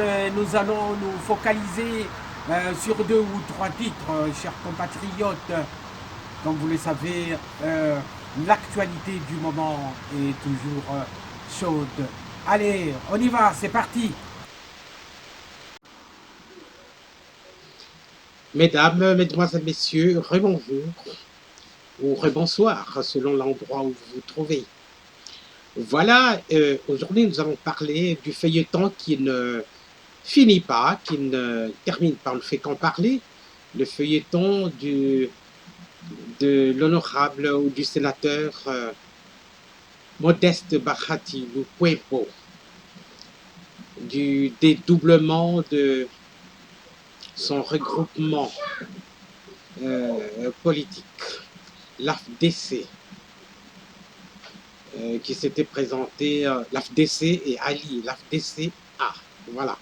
mais nous allons nous focaliser sur deux ou trois titres, chers compatriotes. Comme vous le savez, l'actualité du moment est toujours chaude. Allez, on y va, c'est parti. Mesdames, Mesdemoiselles, Messieurs, rebonjour ou rebonsoir selon l'endroit où vous vous trouvez. Voilà, aujourd'hui nous allons parler du feuilleton qui ne finit pas, qui ne termine pas, on ne fait qu'en parler, le feuilleton de l'honorable ou du sénateur Modeste Bahati Lukwebo, du dédoublement de son regroupement politique, l'AFDC. Qui s'était présenté, l'AFDC et Ali, l'AFDC-A, voilà,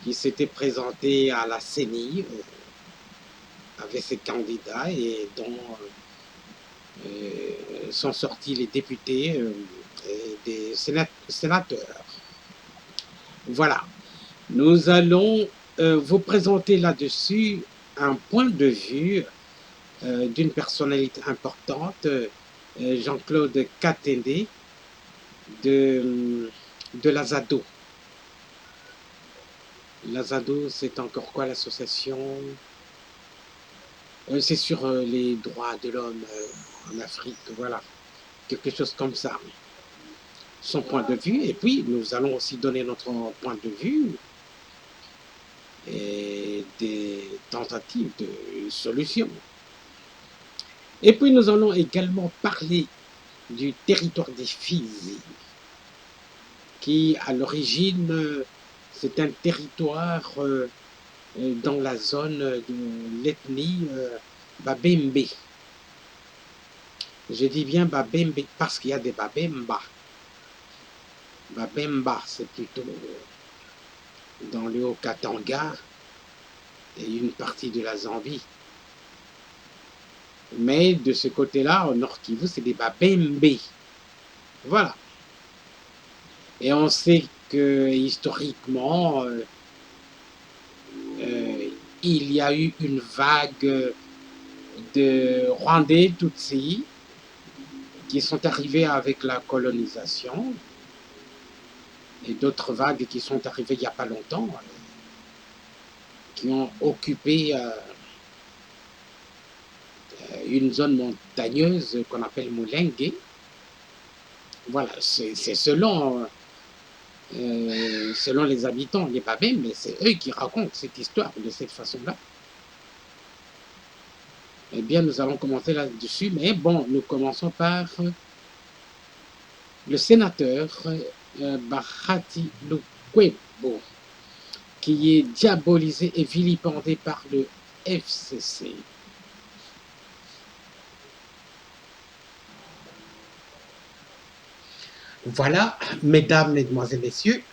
qui s'était présenté à la CENI avec ses candidats et dont sont sortis les députés et des sénateurs. Voilà, nous allons vous présenter là-dessus un point de vue d'une personnalité importante, Jean-Claude Katende, de l'Azado. L'Azado, c'est encore quoi l'association? C'est sur les droits de l'homme en Afrique, voilà, quelque chose comme ça. Son point de vue, et puis nous allons aussi donner notre point de vue et des tentatives de solutions. Et puis nous allons également parler du territoire des Fizi, qui à l'origine, c'est un territoire dans la zone de l'ethnie Babembe. Je dis bien Babembe parce qu'il y a des Babemba. Babemba, c'est plutôt dans le Haut-Katanga et une partie de la Zambie. Mais de ce côté-là, au Nord Kivu, c'est des Babembe. Voilà. Et on sait que historiquement, il y a eu une vague de Rwandais Tutsis qui sont arrivés avec la colonisation et d'autres vagues qui sont arrivées il n'y a pas longtemps, qui ont occupé une zone montagneuse qu'on appelle Moulengue. Voilà, c'est selon les habitants, les Babins, mais c'est eux qui racontent cette histoire de cette façon-là. Eh bien, nous allons commencer là-dessus, mais bon, nous commençons par le sénateur Bahati Lukwebo, qui est diabolisé et vilipendé par le FCC. Voilà, mesdames, mesdemoiselles, messieurs,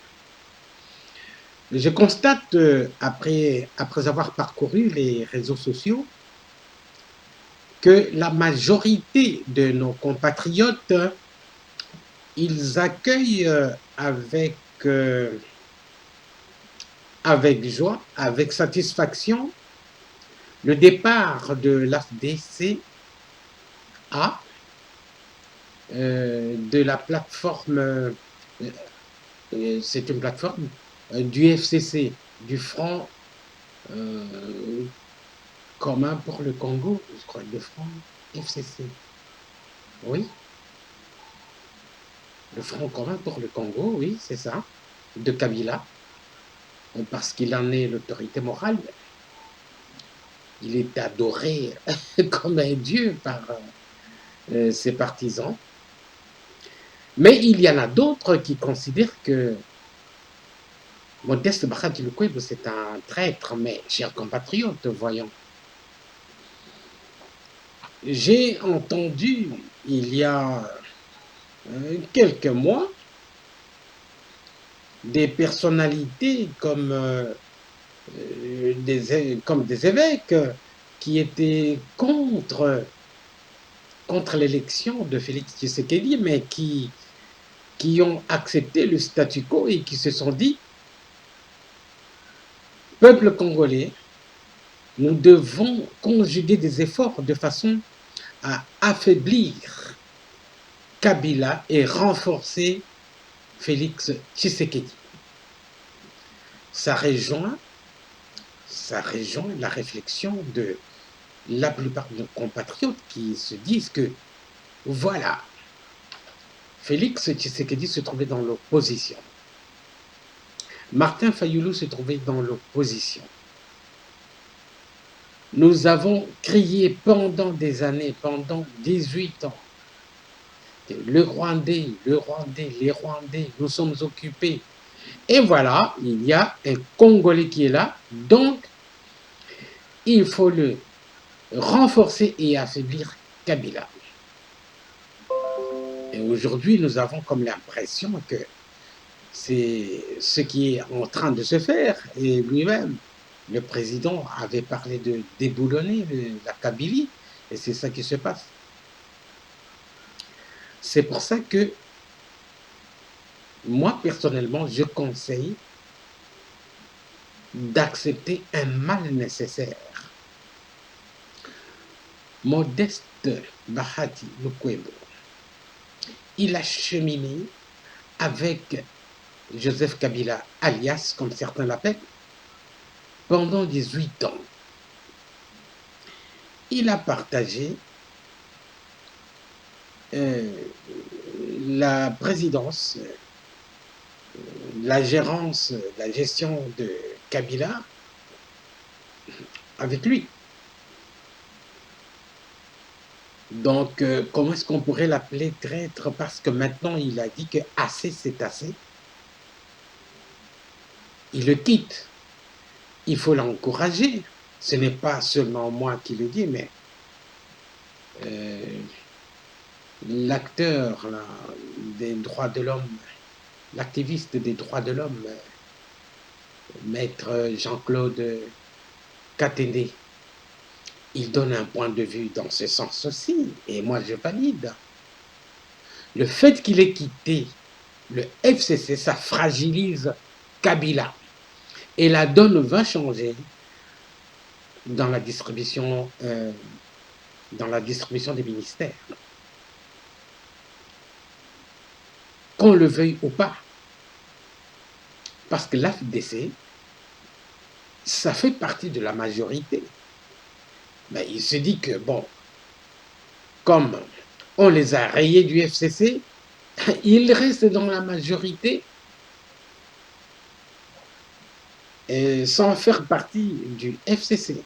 je constate, après avoir parcouru les réseaux sociaux, que la majorité de nos compatriotes, ils accueillent avec joie, avec satisfaction, le départ de l'AFDC de la plateforme, c'est une plateforme du FCC, du Front commun pour le Congo, je crois, le Front FCC. Oui, le Front commun pour le Congo, oui, c'est ça, de Kabila, parce qu'il en est l'autorité morale. Il est adoré comme un dieu par ses partisans. Mais il y en a d'autres qui considèrent que Modeste Bahati Lukwebo, c'est un traître, mais chers compatriotes, voyons. J'ai entendu, il y a quelques mois, des personnalités comme des évêques qui étaient contre l'élection de Félix Tshisekedi, mais qui ont accepté le statu quo et qui se sont dit Peuple congolais, nous devons conjuguer des efforts de façon à affaiblir Kabila et renforcer Félix Tshisekedi. Ça rejoint la réflexion de la plupart de nos compatriotes qui se disent que, voilà, Félix Tshisekedi se trouvait dans l'opposition. Martin Fayulu se trouvait dans l'opposition. Nous avons crié pendant des années, pendant 18 ans, le Rwandais, les Rwandais, nous sommes occupés. Et voilà, il y a un Congolais qui est là, donc il faut le renforcer et affaiblir Kabila. Et aujourd'hui, nous avons comme l'impression que c'est ce qui est en train de se faire. Et lui-même, le président avait parlé de déboulonner la Kabylie, et c'est ça qui se passe. C'est pour ça que moi, personnellement, je conseille d'accepter un mal nécessaire. Modeste Bahati Lukwebo, il a cheminé avec Joseph Kabila, alias, comme certains l'appellent, pendant 18 ans. Il a partagé la présidence, la gérance, la gestion de Kabila avec lui. Donc, comment est-ce qu'on pourrait l'appeler traître? Parce que maintenant, il a dit que assez, c'est assez. Il le quitte. Il faut l'encourager. Ce n'est pas seulement moi qui le dis, mais l'acteur des droits de l'homme, l'activiste des droits de l'homme, maître Jean-Claude Katende, il donne un point de vue dans ce sens aussi, et moi je valide. Le fait qu'il ait quitté le FCC, ça fragilise Kabila. Et la donne va changer dans la distribution des ministères. Qu'on le veuille ou pas. Parce que l'AFDC, ça fait partie de la majorité. Mais il se dit que, bon, comme on les a rayés du FCC, ils restent dans la majorité et sans faire partie du FCC.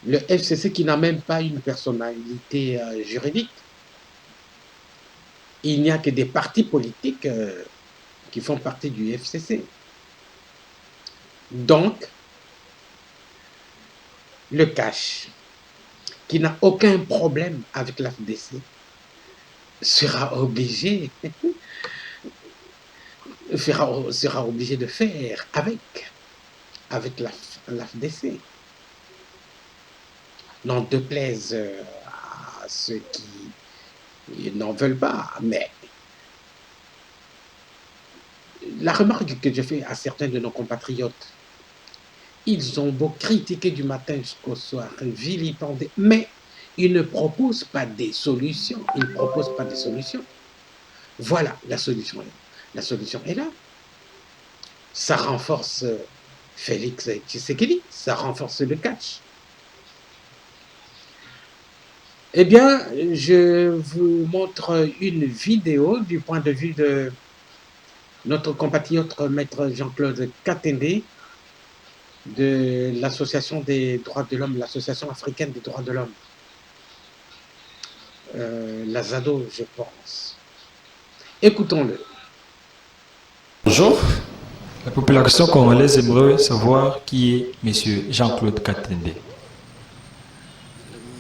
Le FCC qui n'a même pas une personnalité juridique. Il n'y a que des partis politiques qui font partie du FCC. Donc, le cash, qui n'a aucun problème avec l'AFDC, sera obligé de faire avec l'AFDC. N'en déplaise à ceux qui n'en veulent pas, mais la remarque que je fais à certains de nos compatriotes, ils ont beau critiquer du matin jusqu'au soir, vilipender, mais ils ne proposent pas des solutions. Ils ne proposent pas des solutions. Voilà, la solution est là. La solution est là. Ça renforce Félix Tshisekedi, ça renforce le catch. Eh bien, je vous montre une vidéo du point de vue de notre compatriote maître Jean-Claude Katende de l'association des droits de l'homme, l'association africaine des droits de l'homme, la ZADO, je pense. Écoutons-le. Bonjour. La population congolaise aimerait savoir qui est M. Jean-Claude Katende.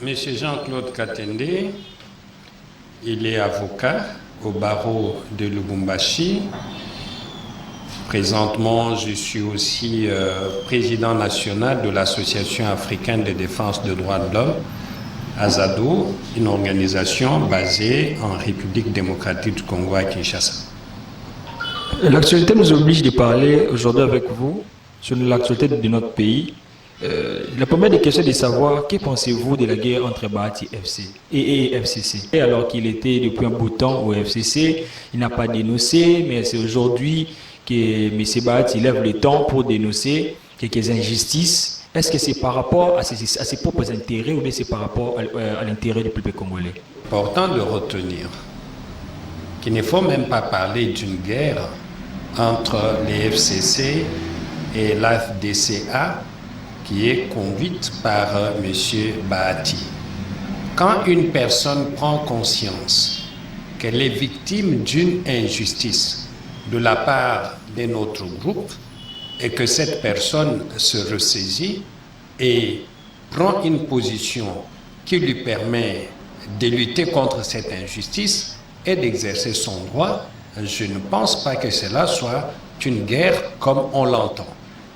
M. Jean-Claude Katende, il est avocat au barreau de Lubumbashi. Présentement, je suis aussi président national de l'Association africaine de défense des droits de l'homme, AZADO, une organisation basée en République démocratique du Congo à Kinshasa. L'actualité nous oblige de parler aujourd'hui avec vous sur l'actualité de notre pays. La première des questions est de savoir que pensez-vous de la guerre entre Bahati et FCC. Et alors qu'il était depuis un bout de temps au FCC, il n'a pas dénoncé, mais c'est aujourd'hui que M. Bahati lève le temps pour dénoncer quelques injustices. Est-ce que c'est par rapport à ses propres intérêts ou bien c'est par rapport à l'intérêt du peuple congolais? Important de retenir qu'il ne faut même pas parler d'une guerre entre les FCC et l'AFDCA qui est conduite par M. Bahati. Quand une personne prend conscience qu'elle est victime d'une injustice de la part d'un autre groupe et que cette personne se ressaisit et prend une position qui lui permet de lutter contre cette injustice et d'exercer son droit, je ne pense pas que cela soit une guerre comme on l'entend.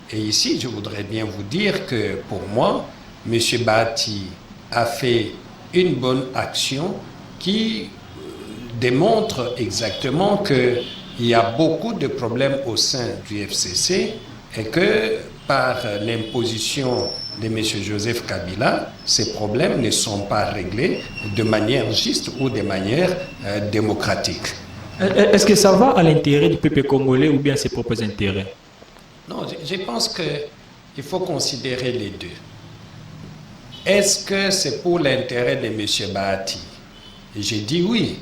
Et ici, je voudrais bien vous dire que pour moi, M. Bahati a fait une bonne action qui démontre exactement qu'il y a beaucoup de problèmes au sein du FCC et que par l'imposition de M. Joseph Kabila, ces problèmes ne sont pas réglés de manière juste ou de manière démocratique. Est-ce que ça va à l'intérêt du peuple congolais ou bien à ses propres intérêts? Non, je pense qu'il faut considérer les deux. Est-ce que c'est pour l'intérêt de M. Bahati? J'ai dit oui,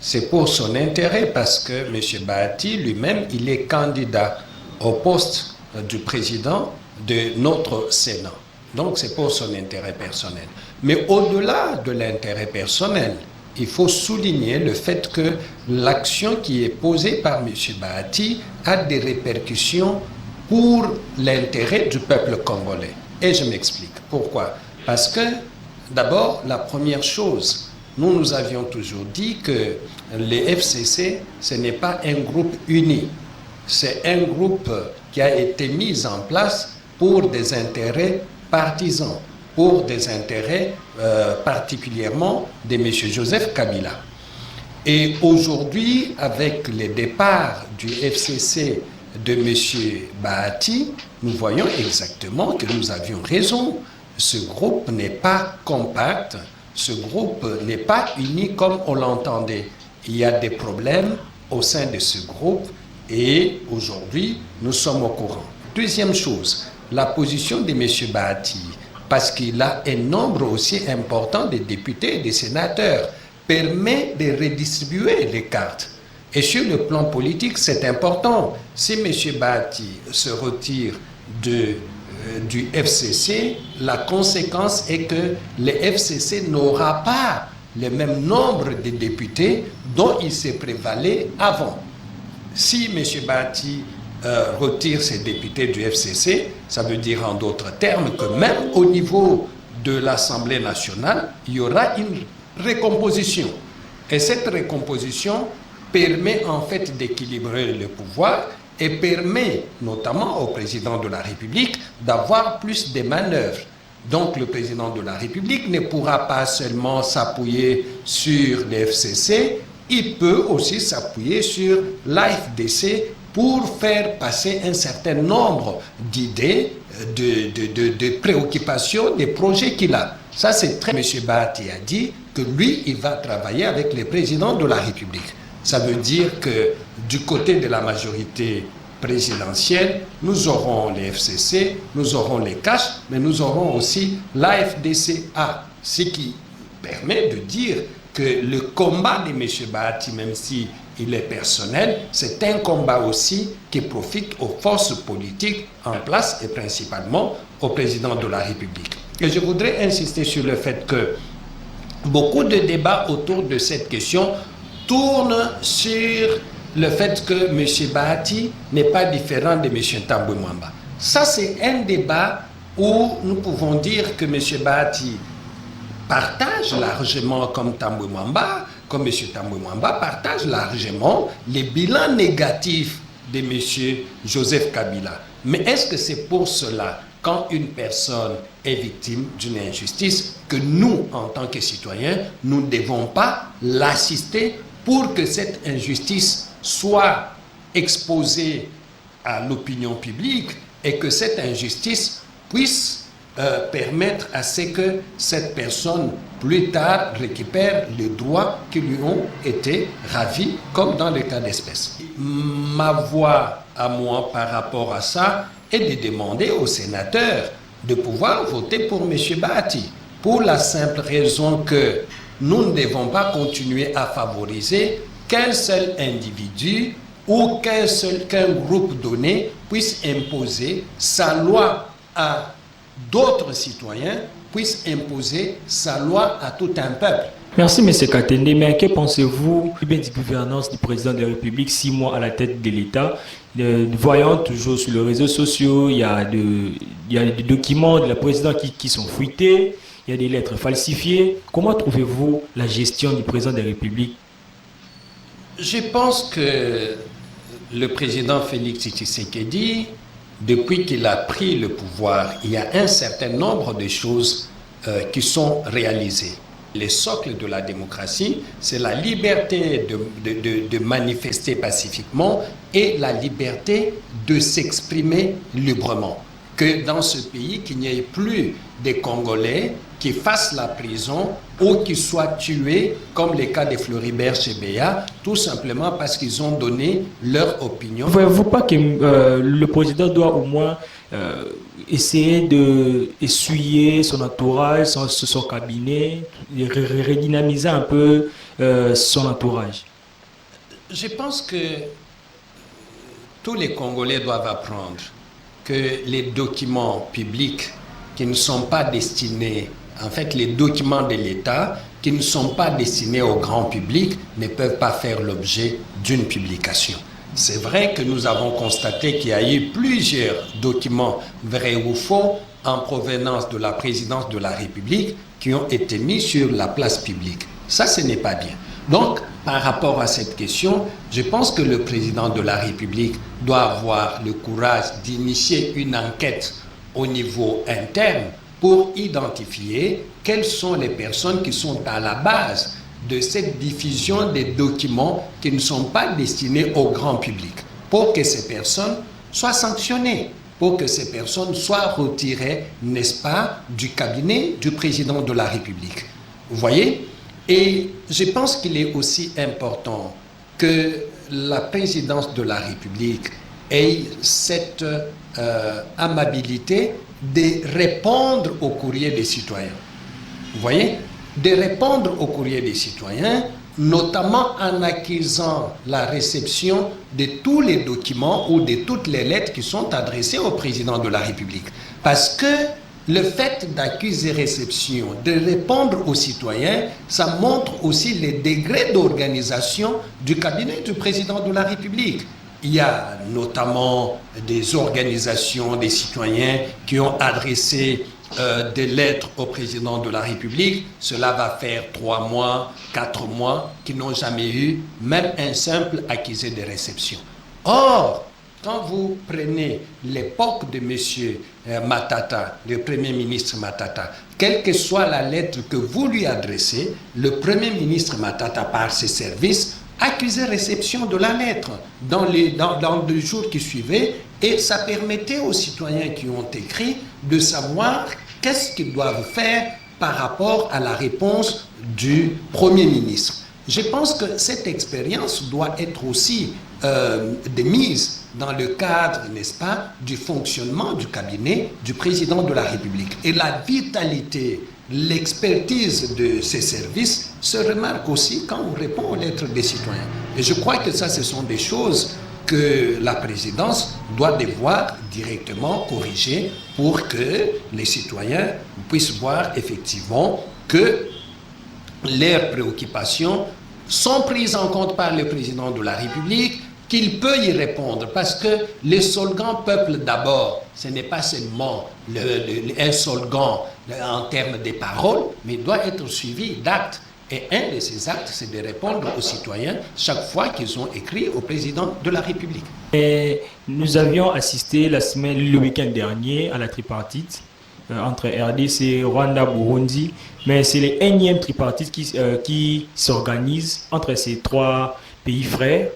c'est pour son intérêt parce que M. Bahati lui-même, il est candidat au poste du président de notre Sénat. Donc c'est pour son intérêt personnel. Mais au-delà de l'intérêt personnel, il faut souligner le fait que l'action qui est posée par M. Bahati a des répercussions pour l'intérêt du peuple congolais. Et je m'explique. Pourquoi? Parce que, d'abord, la première chose, nous avions toujours dit que les FCC, ce n'est pas un groupe uni. C'est un groupe qui a été mis en place pour des intérêts partisans, pour des intérêts particulièrement de M. Joseph Kabila. Et aujourd'hui, avec le départ du FCC de M. Bahati, nous voyons exactement que nous avions raison. Ce groupe n'est pas compact, ce groupe n'est pas uni comme on l'entendait. Il y a des problèmes au sein de ce groupe et aujourd'hui, nous sommes au courant. Deuxième chose, la position de M. Bahati, parce qu'il a un nombre aussi important de députés et de sénateurs, permet de redistribuer les cartes. Et sur le plan politique, c'est important. Si M. Bahati se retire du FCC, la conséquence est que le FCC n'aura pas le même nombre de députés dont il s'est prévalé avant. Si M. Bahati retire ses députés du FCC, ça veut dire en d'autres termes que même au niveau de l'Assemblée nationale, il y aura une recomposition. Et cette recomposition permet en fait d'équilibrer le pouvoir et permet notamment au président de la République d'avoir plus de manœuvres. Donc le président de la République ne pourra pas seulement s'appuyer sur le FCC, il peut aussi s'appuyer sur l'AFDC pour faire passer un certain nombre d'idées, de préoccupations, des projets qu'il a. Ça, c'est très... M. Bahati a dit que lui, il va travailler avec le président de la République. Ça veut dire que du côté de la majorité présidentielle, nous aurons les FCC, nous aurons les CACH, mais nous aurons aussi l'AFDCA, ce qui permet de dire que le combat de M. Bahati, même si il est personnel, c'est un combat aussi qui profite aux forces politiques en place et principalement au président de la République. Et je voudrais insister sur le fait que beaucoup de débats autour de cette question tournent sur le fait que M. Bahati n'est pas différent de M. Tambwe Mwamba. Ça, c'est un débat où nous pouvons dire que M. Bahati partage largement comme Tambwe Mwamba, comme M. Tambwe Mwamba partage largement les bilans négatifs de M. Joseph Kabila. Mais est-ce que c'est pour cela, quand une personne est victime d'une injustice, que nous, en tant que citoyens, nous ne devons pas l'assister pour que cette injustice soit exposée à l'opinion publique et que cette injustice puisse permettre à ce que cette personne, plus tard, récupère les droits qui lui ont été ravis, comme dans le cas d'espèce. Ma voix à moi par rapport à ça est de demander aux sénateurs de pouvoir voter pour M. Bahati, pour la simple raison que nous ne devons pas continuer à favoriser qu'un seul individu ou qu'un groupe donné puisse imposer sa loi à d'autres citoyens, puisse imposer sa loi à tout un peuple. Merci, M. Katende. Mais que pensez-vous du gouvernance du président de la République, 6 mois à la tête de l'État? Voyons toujours sur les réseaux sociaux, il y a des documents de la présidente qui sont fuités, il y a des lettres falsifiées. Comment trouvez-vous la gestion du président de la République? Je pense que le président Félix Tshisekedi, depuis qu'il a pris le pouvoir, il y a un certain nombre de choses qui sont réalisées. Le socle de la démocratie, c'est la liberté de manifester pacifiquement et la liberté de s'exprimer librement. Que dans ce pays, qu'il n'y ait plus des Congolais qui fassent la prison ou qui soient tués, comme le cas de Floribert Chebeya, tout simplement parce qu'ils ont donné leur opinion. Ne voyez-vous pas que le président doit au moins essayer d'essuyer son entourage, son cabinet, redynamiser un peu son entourage? Je pense que tous les Congolais doivent apprendre que les documents publics qui ne sont pas destinés, en fait les documents de l'État qui ne sont pas destinés au grand public ne peuvent pas faire l'objet d'une publication. C'est vrai que nous avons constaté qu'il y a eu plusieurs documents vrais ou faux en provenance de la présidence de la République qui ont été mis sur la place publique. Ça, ce n'est pas bien. Donc, par rapport à cette question, je pense que le président de la République doit avoir le courage d'initier une enquête au niveau interne pour identifier quelles sont les personnes qui sont à la base de cette diffusion des documents qui ne sont pas destinés au grand public, pour que ces personnes soient sanctionnées, pour que ces personnes soient retirées, n'est-ce pas, du cabinet du président de la République. Vous voyez? Et je pense qu'il est aussi important que la présidence de la République ait cette amabilité de répondre au courrier des citoyens. Vous voyez? De répondre au courrier des citoyens, notamment en accusant la réception de tous les documents ou de toutes les lettres qui sont adressées au président de la République. Parce que le fait d'accuser réception, de répondre aux citoyens, ça montre aussi les degrés d'organisation du cabinet du président de la République. Il y a notamment des organisations des citoyens qui ont adressé des lettres au président de la République. Cela va faire 3 mois, 4 mois, qui n'ont jamais eu même un simple accusé de réception. Or, quand vous prenez l'époque de M. Matata, le Premier ministre Matata, quelle que soit la lettre que vous lui adressez, le Premier ministre Matata, par ses services, accusait réception de la lettre dans les jours qui suivaient, et ça permettait aux citoyens qui ont écrit de savoir qu'est-ce qu'ils doivent faire par rapport à la réponse du Premier ministre. Je pense que cette expérience doit être aussi démise dans le cadre, n'est-ce pas, du fonctionnement du cabinet du président de la République. Et la vitalité, l'expertise de ces services se remarque aussi quand on répond aux lettres des citoyens. Et je crois que ça, ce sont des choses que la présidence doit devoir directement corriger pour que les citoyens puissent voir effectivement que leurs préoccupations sont prises en compte par le président de la République, qu'il peut y répondre, parce que le slogan « Peuple d'abord », ce n'est pas seulement un slogan en termes de paroles, mais doit être suivi d'actes. Et un de ces actes, c'est de répondre aux citoyens chaque fois qu'ils ont écrit au président de la République. Et nous avions assisté le week-end dernier à la tripartite entre RDC, Rwanda, Burundi, mais c'est les énièmes tripartites qui s'organisent entre ces 3 pays frères.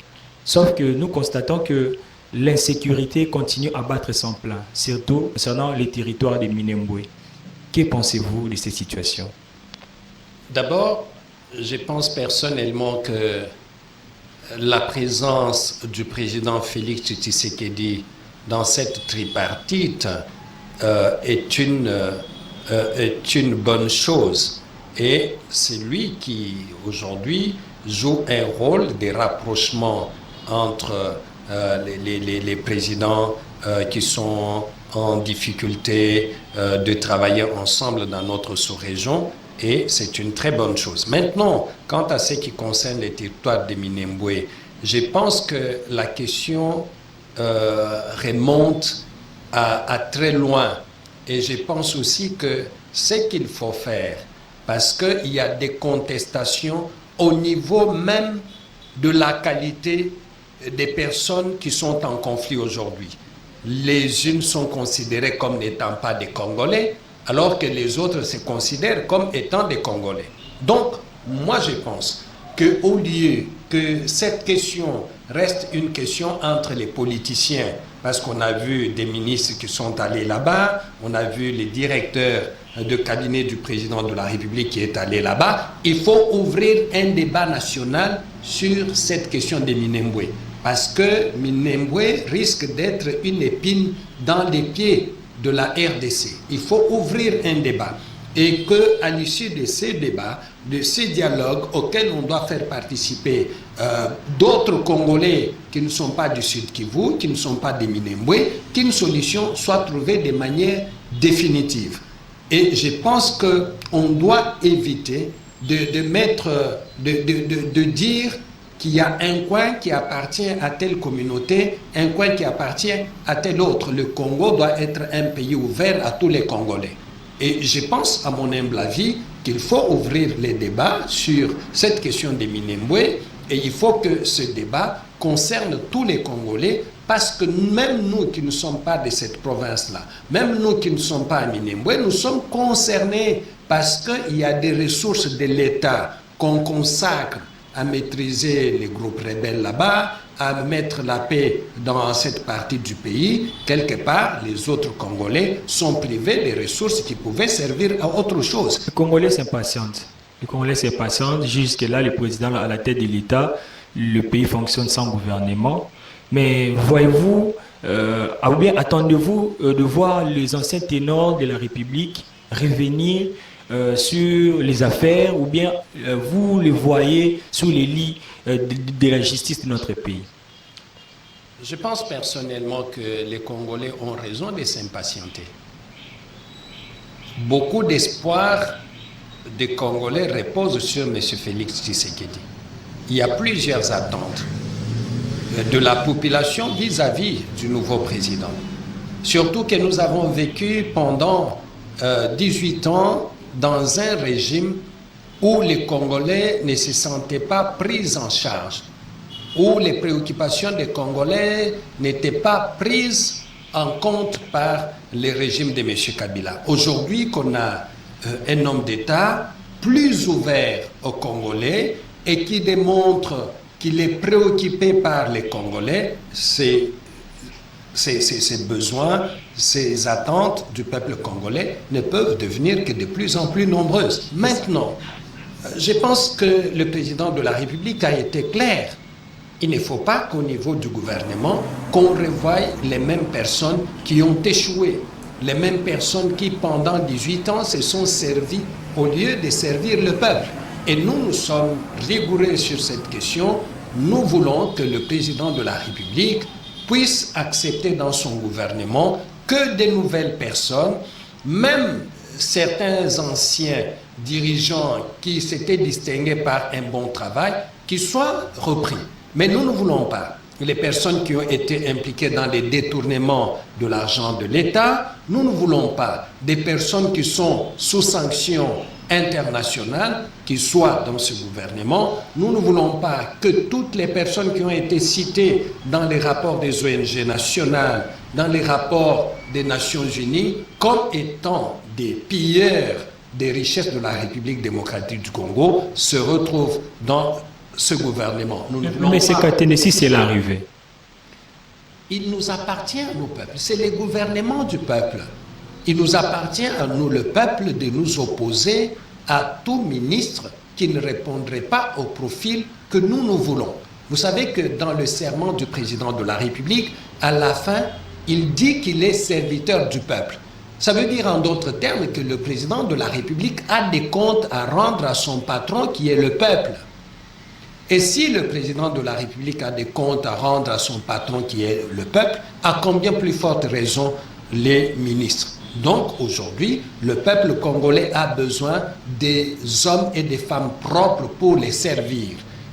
Sauf que nous constatons que l'insécurité continue à battre son plein, surtout concernant les territoires de Minembwe. Que pensez-vous de cette situation? D'abord, je pense personnellement que la présence du président Félix Tshisekedi dans cette tripartite est une bonne chose. Et c'est lui qui, aujourd'hui, joue un rôle de rapprochement entre les présidents qui sont en difficulté de travailler ensemble dans notre sous-région. Et c'est une très bonne chose. Maintenant, quant à ce qui concerne les territoires de Minembwe, je pense que la question remonte à très loin. Et je pense aussi que ce qu'il faut faire, parce qu'il y a des contestations au niveau même de la qualité des personnes qui sont en conflit aujourd'hui. Les unes sont considérées comme n'étant pas des Congolais, alors que les autres se considèrent comme étant des Congolais. Donc, moi je pense qu'au lieu que cette question reste une question entre les politiciens, parce qu'on a vu des ministres qui sont allés là-bas, on a vu les directeurs de cabinet du président de la République qui est allé là-bas, il faut ouvrir un débat national sur cette question des Minembwe. Parce que Minembwe risque d'être une épine dans les pieds de la RDC. Il faut ouvrir un débat. Et qu'à l'issue de ces débats, de ces dialogues auxquels on doit faire participer d'autres Congolais qui ne sont pas du Sud Kivu, qui ne sont pas des Minembwe, qu'une solution soit trouvée de manière définitive. Et je pense qu'on doit éviter de dire qu'il y a un coin qui appartient à telle communauté, un coin qui appartient à tel autre. Le Congo doit être un pays ouvert à tous les Congolais. Et je pense, à mon humble avis, qu'il faut ouvrir les débats sur cette question des Minembwe, et il faut que ce débat concerne tous les Congolais, parce que même nous qui ne sommes pas de cette province-là, même nous qui ne sommes pas à Minembwe, nous sommes concernés parce qu'il y a des ressources de l'État qu'on consacre à maîtriser les groupes rebelles là-bas, à mettre la paix dans cette partie du pays. Quelque part, les autres Congolais sont privés des ressources qui pouvaient servir à autre chose. Les Congolais s'impatientent. Les Congolais s'impatientent. Jusque-là, le président à la tête de l'État, le pays fonctionne sans gouvernement. Mais voyez-vous, ou bien attendez-vous de voir les anciens ténors de la République revenir sur les affaires, ou bien vous les voyez sous les lits de la justice de notre pays? Je pense personnellement que les Congolais ont raison de s'impatienter. Beaucoup d'espoir des Congolais repose sur M. Félix Tshisekedi. Il y a plusieurs attentes de la population vis-à-vis du nouveau président. Surtout que nous avons vécu pendant 18 ans dans un régime où les Congolais ne se sentaient pas pris en charge, où les préoccupations des Congolais n'étaient pas prises en compte par le régime de M. Kabila. Aujourd'hui qu'on a un homme d'État plus ouvert aux Congolais et qui démontre qu'il est préoccupé par les Congolais, ses besoins, ces attentes du peuple congolais ne peuvent devenir que de plus en plus nombreuses. Maintenant, je pense que le président de la République a été clair. Il ne faut pas qu'au niveau du gouvernement, qu'on revoie les mêmes personnes qui ont échoué, les mêmes personnes qui, pendant 18 ans, se sont servies au lieu de servir le peuple. Et nous sommes rigoureux sur cette question. Nous voulons que le président de la République puisse accepter dans son gouvernement que de nouvelles personnes, même certains anciens dirigeants qui s'étaient distingués par un bon travail, qui soient repris. Mais nous ne voulons pas les personnes qui ont été impliquées dans les détournements de l'argent de l'État. Nous ne voulons pas des personnes qui sont sous sanction internationale qui soient dans ce gouvernement. Nous ne voulons pas que toutes les personnes qui ont été citées dans les rapports des ONG nationales, dans les rapports des Nations Unies, comme étant des pilleurs des richesses de la République démocratique du Congo, se retrouvent dans ce gouvernement. Mais c'est qu'à Tennessee, c'est l'arrivée. il nous appartient, nous, peuple. C'est les gouvernements du peuple. Il nous appartient à nous, le peuple, de nous opposer à tout ministre qui ne répondrait pas au profil que nous voulons. Vous savez que dans le serment du président de la République, à la fin, il dit qu'il est serviteur du peuple. Ça veut dire en d'autres termes que le président de la République a des comptes à rendre à son patron qui est le peuple. Et si le président de la République a des comptes à rendre à son patron qui est le peuple, à combien plus forte raison les ministres? Donc aujourd'hui, le peuple congolais a besoin des hommes et des femmes propres pour les servir.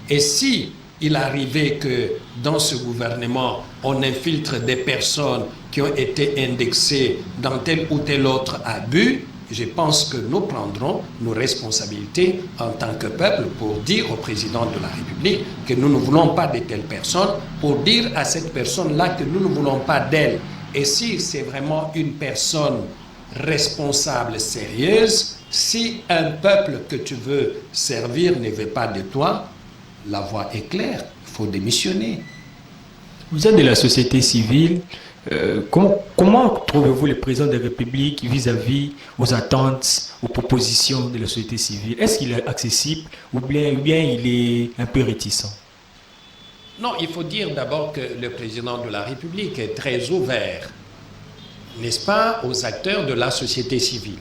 Et si il arrivait que dans ce gouvernement, on infiltre des personnes qui ont été indexées dans tel ou tel autre abus, je pense que nous prendrons nos responsabilités en tant que peuple pour dire au président de la République que nous ne voulons pas de telles personnes, pour dire à cette personne-là que nous ne voulons pas d'elle. Et si c'est vraiment une personne responsable, sérieuse, si un peuple que tu veux servir ne veut pas de toi, la voie est claire, il faut démissionner. Vous êtes de la société civile. Comment trouvez-vous le président de la République vis-à-vis aux attentes, aux propositions de la société civile? Est-ce qu'il est accessible ou bien il est un peu réticent? Non, il faut dire d'abord que le président de la République est très ouvert, n'est-ce pas, aux acteurs de la société civile.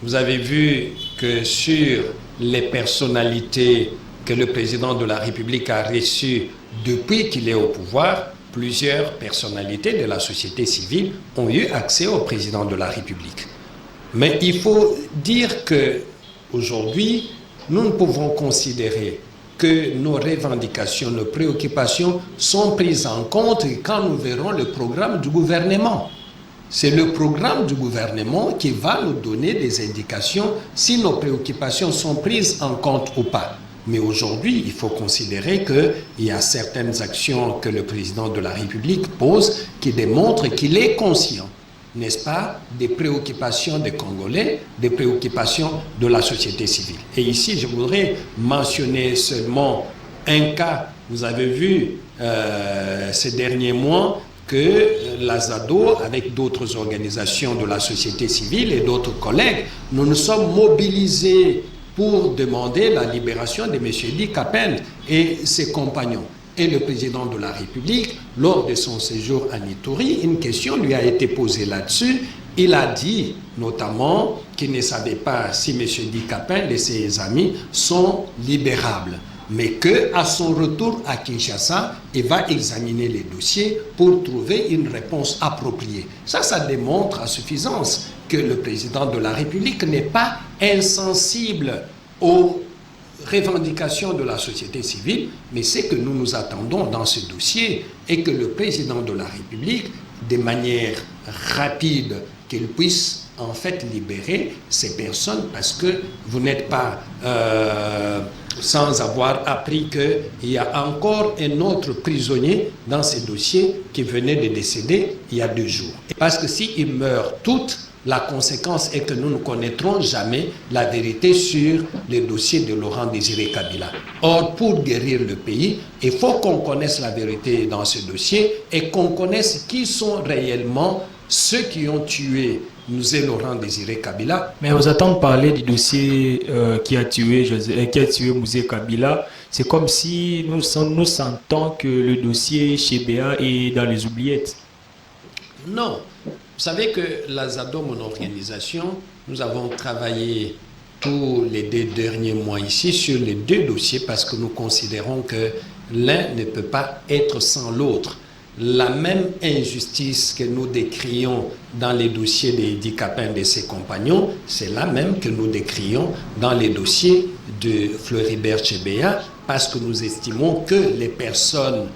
Vous avez vu que sur les personnalités que le président de la République a reçues depuis qu'il est au pouvoir, plusieurs personnalités de la société civile ont eu accès au président de la République. Mais il faut dire qu'aujourd'hui, nous ne pouvons considérer que nos revendications, nos préoccupations sont prises en compte quand nous verrons le programme du gouvernement. C'est le programme du gouvernement qui va nous donner des indications si nos préoccupations sont prises en compte ou pas. Mais aujourd'hui, il faut considérer qu'il y a certaines actions que le président de la République pose qui démontrent qu'il est conscient, n'est-ce pas, des préoccupations des Congolais, des préoccupations de la société civile. Et ici, je voudrais mentionner seulement un cas. Vous avez vu ces derniers mois que l'Azado, avec d'autres organisations de la société civile et d'autres collègues, nous nous sommes mobilisés pour demander la libération de M. Di Kapend et ses compagnons. Et le président de la République, lors de son séjour à Ituri, une question lui a été posée là-dessus. Il a dit notamment qu'il ne savait pas si M. Di Kapend et ses amis sont libérables, mais qu'à son retour à Kinshasa, il va examiner les dossiers pour trouver une réponse appropriée. Ça démontre à suffisance que le président de la République n'est pas insensible aux revendications de la société civile, mais c'est que nous nous attendons dans ce dossier et que le président de la République, de manière rapide, qu'il puisse en fait libérer ces personnes, parce que vous n'êtes pas sans avoir appris qu'il y a encore un autre prisonnier dans ces dossiers qui venait de décéder il y a 2 jours. Parce que s'ils meurent toutes, la conséquence est que nous ne connaîtrons jamais la vérité sur les dossiers de Laurent Désiré Kabila. Or, pour guérir le pays, il faut qu'on connaisse la vérité dans ce dossier et qu'on connaisse qui sont réellement ceux qui ont tué nous et Laurent Désiré Kabila. Mais vous entendez parler du dossier qui a tué Mouzé Kabila, c'est comme si nous sentons que le dossier chez BA est dans les oubliettes. Non. Vous savez que l'Azado, mon organisation, nous avons travaillé tous les 2 derniers mois ici sur les 2 dossiers parce que nous considérons que l'un ne peut pas être sans l'autre. La même injustice que nous décrions dans les dossiers de Di Kapend et ses compagnons, c'est la même que nous décrions dans les dossiers de Floribert Chebeya parce que nous estimons que les personnes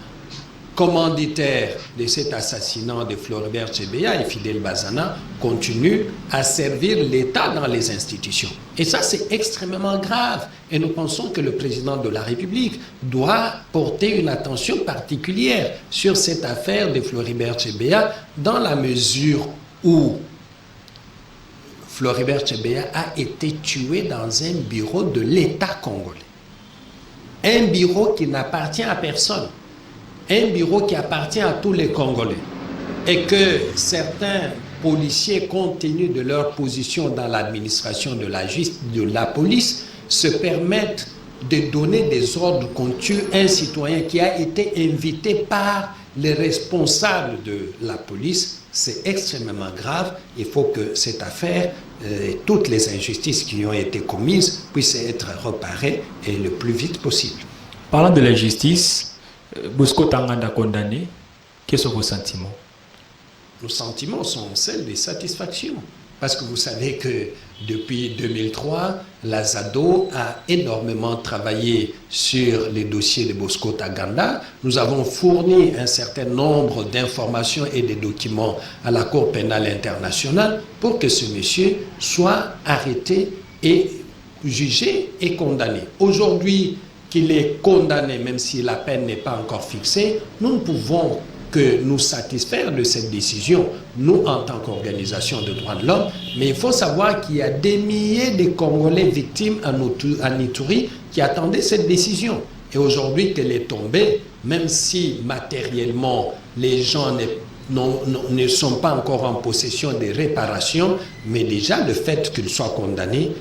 commanditaires de cet assassinat de Floribert Chebeya et Fidel Bazana continuent à servir l'État dans les institutions. Et ça, c'est extrêmement grave. Et nous pensons que le président de la République doit porter une attention particulière sur cette affaire de Floribert Chebeya dans la mesure où Floribert Chebeya a été tué dans un bureau de l'État congolais. Un bureau qui n'appartient à personne. un bureau qui appartient à tous les Congolais et que certains policiers, compte tenu de leur position dans l'administration de la police, se permettent de donner des ordres contre un citoyen qui a été invité par les responsables de la police, c'est extrêmement grave. Il faut que cette affaire, toutes les injustices qui ont été commises, puissent être réparées et le plus vite possible. Parlant de la justice, Bosco Tanganda condamné, quels sont vos sentiments? Nos sentiments sont celles de satisfaction. Parce que vous savez que depuis 2003, la ZADO a énormément travaillé sur les dossiers de Bosco Ntaganda. Nous avons fourni un certain nombre d'informations et de documents à la Cour pénale internationale pour que ce monsieur soit arrêté et jugé et condamné. Aujourd'hui qu'il est condamné, même si la peine n'est pas encore fixée, nous ne pouvons que nous satisfaire de cette décision, nous en tant qu'organisation de droits de l'homme, mais il faut savoir qu'il y a des milliers de Congolais victimes à Ituri qui attendaient cette décision. Et aujourd'hui qu'elle est tombée, même si matériellement les gens ne sont pas encore en possession des réparations, mais déjà le fait qu'ils soient condamnés,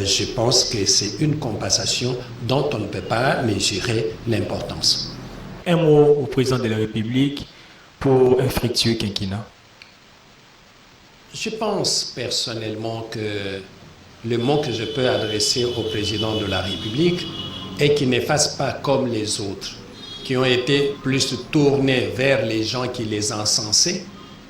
je pense que c'est une compensation dont on ne peut pas mesurer l'importance. Un mot au président de la République pour un fructueux quinquennat. Je pense personnellement que le mot que je peux adresser au président de la République est qu'il ne fasse pas comme les autres, qui ont été plus tournés vers les gens qui les encensaient,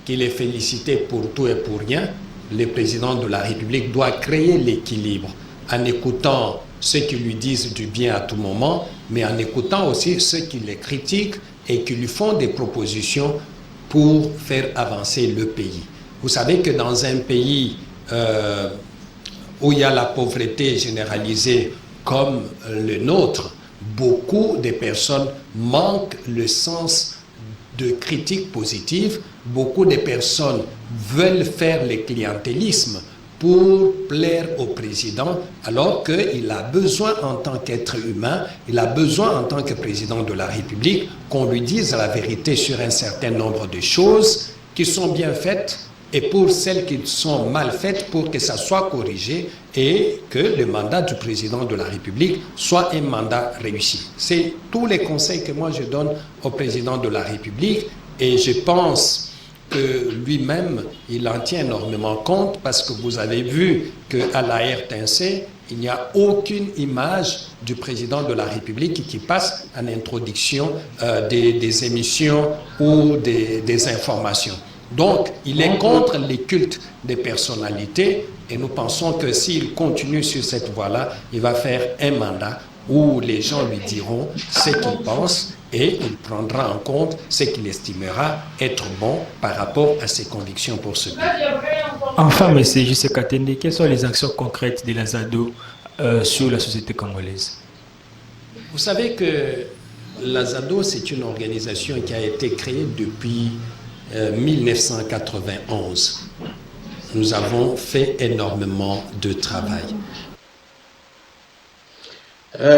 qui les félicitaient pour tout et pour rien. Le président de la République doit créer l'équilibre en écoutant ceux qui lui disent du bien à tout moment, mais en écoutant aussi ceux qui les critiquent et qui lui font des propositions pour faire avancer le pays. Vous savez que dans un pays où il y a la pauvreté généralisée comme le nôtre, beaucoup de personnes manquent le sens de critique positive. Beaucoup de personnes veulent faire le clientélisme pour plaire au président, alors qu'il a besoin en tant qu'être humain, il a besoin en tant que président de la République qu'on lui dise la vérité sur un certain nombre de choses qui sont bien faites et pour celles qui sont mal faites pour que ça soit corrigé et que le mandat du président de la République soit un mandat réussi. C'est tous les conseils que moi je donne au président de la République et je pense que lui-même, il en tient énormément compte parce que vous avez vu qu'à la RTNC, il n'y a aucune image du président de la République qui passe en introduction des émissions ou des informations. Donc, il est contre les cultes des personnalités et nous pensons que s'il continue sur cette voie-là, il va faire un mandat où les gens lui diront ce qu'ils pensent et il prendra en compte ce qu'il estimera être bon par rapport à ses convictions pour ce pays. Enfin, M. J.C. Katende, quelles sont les actions concrètes de la ZADO sur la société congolaise? Vous savez que la ZADO, c'est une organisation qui a été créée depuis 1991. Nous avons fait énormément de travail.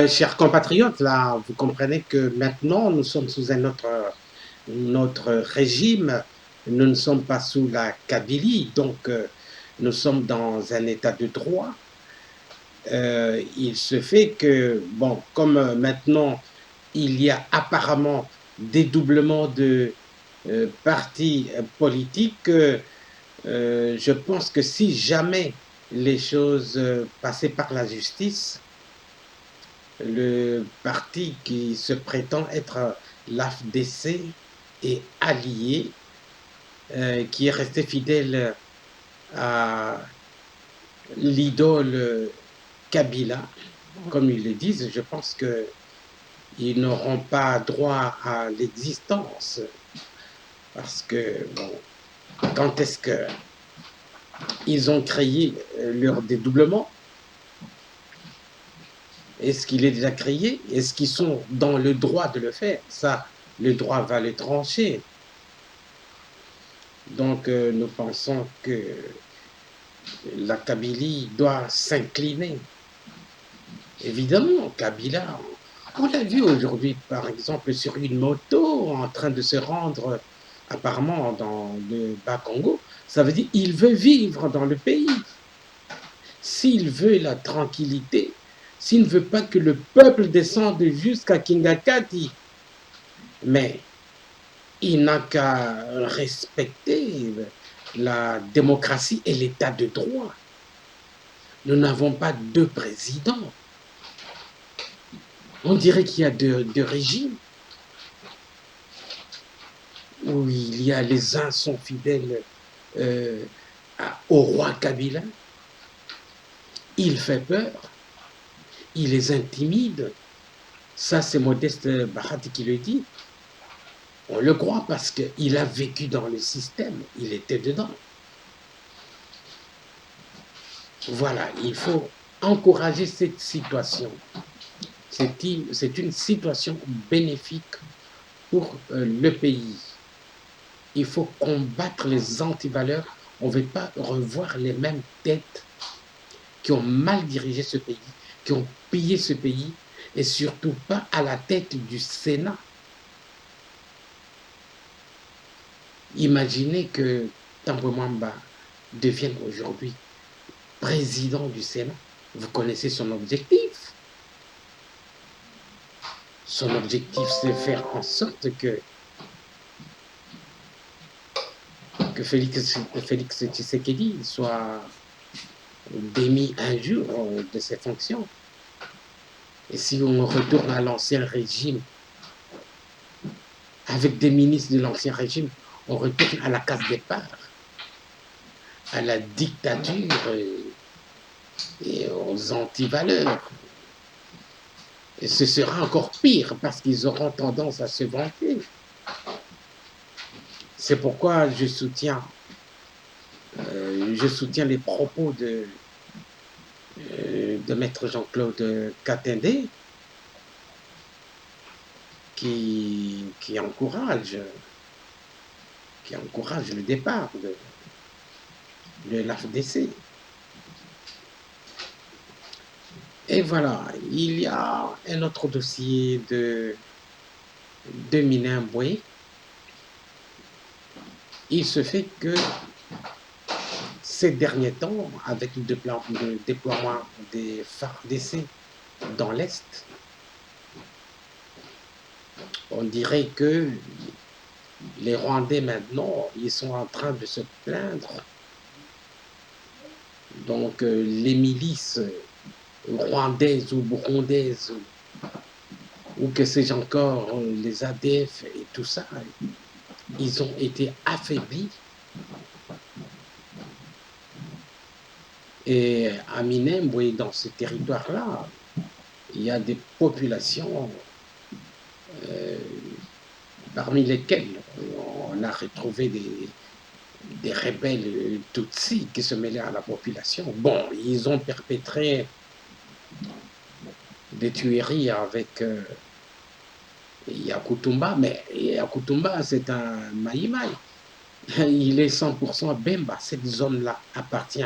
Chers compatriotes, là, vous comprenez que maintenant, nous sommes sous un autre régime. Nous ne sommes pas sous la Kabylie, donc nous sommes dans un état de droit. Il se fait que, bon, comme maintenant, il y a apparemment dédoublement de partis politiques, je pense que si jamais les choses passaient par la justice, le parti qui se prétend être l'AFDC est allié, qui est resté fidèle à l'idole Kabila, comme ils le disent. Je pense qu'ils n'auront pas droit à l'existence, parce que, bon, quand est-ce qu'ils ont créé leur dédoublement? Est-ce qu'il est déjà créé? Est-ce qu'ils sont dans le droit de le faire? Ça, le droit va le trancher. Donc, nous pensons que la Kabylie doit s'incliner. Évidemment, Kabila, On l'a vu aujourd'hui, par exemple, sur une moto en train de se rendre apparemment dans le Bas-Congo. Ça veut dire qu'il veut vivre dans le pays. S'il veut la tranquillité, s'il ne veut pas que le peuple descende jusqu'à Kingakati, mais il n'a qu'à respecter la démocratie et l'état de droit. Nous n'avons pas deux présidents. On dirait qu'il y a deux régimes où il y a les uns sont fidèles euh, au roi Kabila. Il fait peur, il les intimide. Ça, c'est Modeste Bahati qui le dit. On le croit parce qu'il a vécu dans le système, il était dedans. Voilà, il faut encourager cette situation. C'est une situation bénéfique pour le pays. Il faut combattre les antivaleurs. On ne veut pas revoir les mêmes têtes qui ont mal dirigé ce pays, qui ont pillé ce pays, et surtout pas à la tête du Sénat. Imaginez que Tambo Mwamba devienne aujourd'hui président du Sénat. Vous connaissez son objectif. Son objectif, c'est faire en sorte que Félix Tshisekedi soit démis un jour de ses fonctions. Et si on retourne à l'ancien régime, avec des ministres de l'ancien régime, on retourne à la case départ, à la dictature et aux antivaleurs. Et ce sera encore pire parce qu'ils auront tendance à se vanter. C'est pourquoi je soutiens les propos de Maître Jean-Claude Katende qui encourage le départ de l'AFDC. Et voilà, il y a un autre dossier de Minin Mboué. Il se fait que ces derniers temps, avec le déploiement des FARDC dans l'Est, on dirait que les Rwandais maintenant, ils sont en train de se plaindre. Donc les milices rwandaises ou burundaises ou que sais-je encore, les ADF et tout ça, ils ont été affaiblis. Et à Minembwe, dans ce territoire-là, il y a des populations parmi lesquelles on a retrouvé des rebelles Tutsis qui se mêlaient à la population. Bon, ils ont perpétré des tueries avec Yakutumba, mais Yakutumba, c'est un Maïmaï. Il est 100% Bemba. Cette zone-là appartient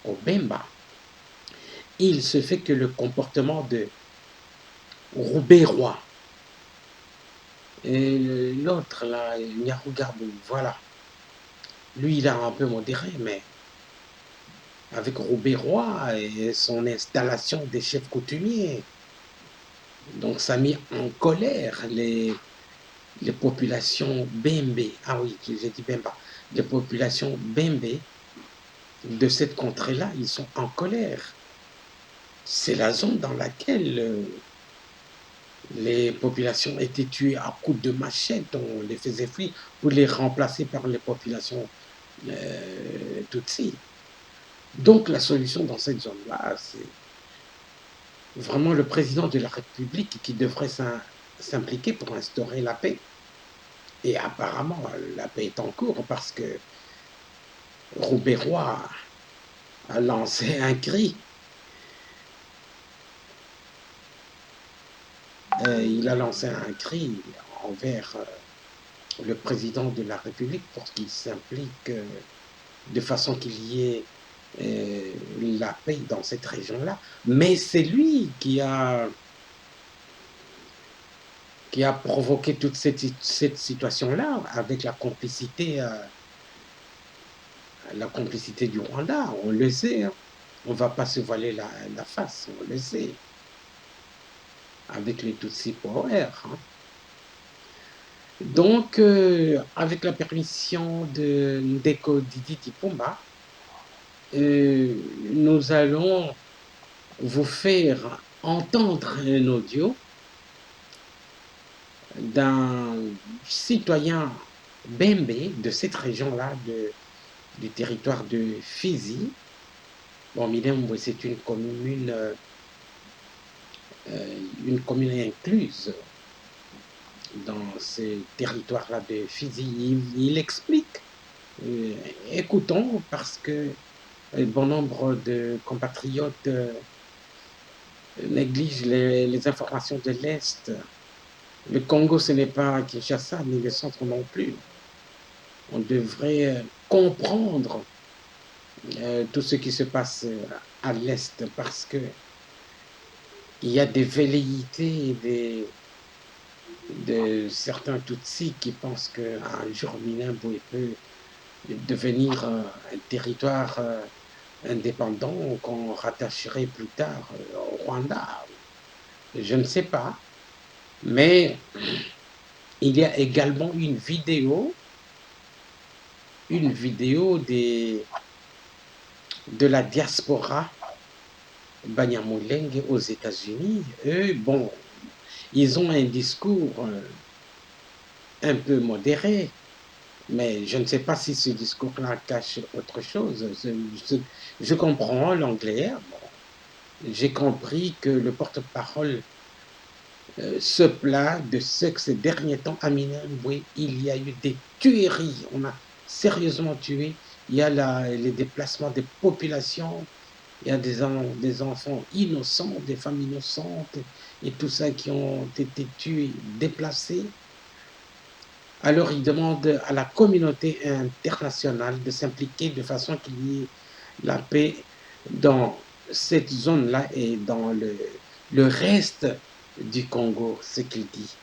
au Bemba. Il se fait que le comportement de Roubé-Roi et l'autre, là, Nyarugabo, voilà. Lui, il a un peu modéré, mais avec Roubé-Roi et son installation des chefs coutumiers, donc ça a mis en colère les populations Bembe. Ah oui, j'ai dit Bemba. Les populations Bembe de cette contrée-là, ils sont en colère. C'est la zone dans laquelle les populations étaient tuées à coups de machette. On les faisait fuir pour les remplacer par les populations Tutsi. Donc la solution dans cette zone-là, c'est vraiment le président de la République qui devrait s'impliquer pour instaurer la paix. Et apparemment, la paix est en cours parce que Roubé-Roi a lancé un cri. Il a lancé un cri envers le président de la République pour qu'il s'implique de façon qu'il y ait la paix dans cette région-là. Mais c'est lui qui a qui a provoqué toute cette situation-là avec la complicité du Rwanda, on le sait, hein. On ne va pas se voiler la face, on le sait, avec les Tutsi Power, hein. Donc, avec la permission de Ndeko Didi Tipumba, nous allons vous faire entendre un audio d'un citoyen Bembe de cette région-là, du territoire de Fizi. Bon, Minembwe, c'est une commune incluse dans ce territoire-là de Fizi. Il explique. Écoutons, parce que bon nombre de compatriotes négligent les informations de l'Est. Le Congo, ce n'est pas Kinshasa, ni le centre non plus. On devrait comprendre tout ce qui se passe à l'Est, parce que il y a des velléités de certains Tutsis qui pensent qu'un jour Minembwe peut devenir un territoire indépendant qu'on rattacherait plus tard au Rwanda. Je ne sais pas, mais il y a également une vidéo de la diaspora Banyamulenge aux États-Unis. Eux, bon, ils ont un discours un peu modéré, mais je ne sais pas si ce discours-là cache autre chose. Je comprends l'anglais. Bon, j'ai compris que le porte-parole se plaint de ce que ces derniers temps, à Minembwe, il y a eu des tueries. On a sérieusement tué. Il y a les déplacements des populations. Il y a des enfants innocents, des femmes innocentes, et tout ça qui ont été tués, déplacés. Alors il demande à la communauté internationale de s'impliquer de façon qu'il y ait la paix dans cette zone-là et dans le reste du Congo, ce qu'il dit.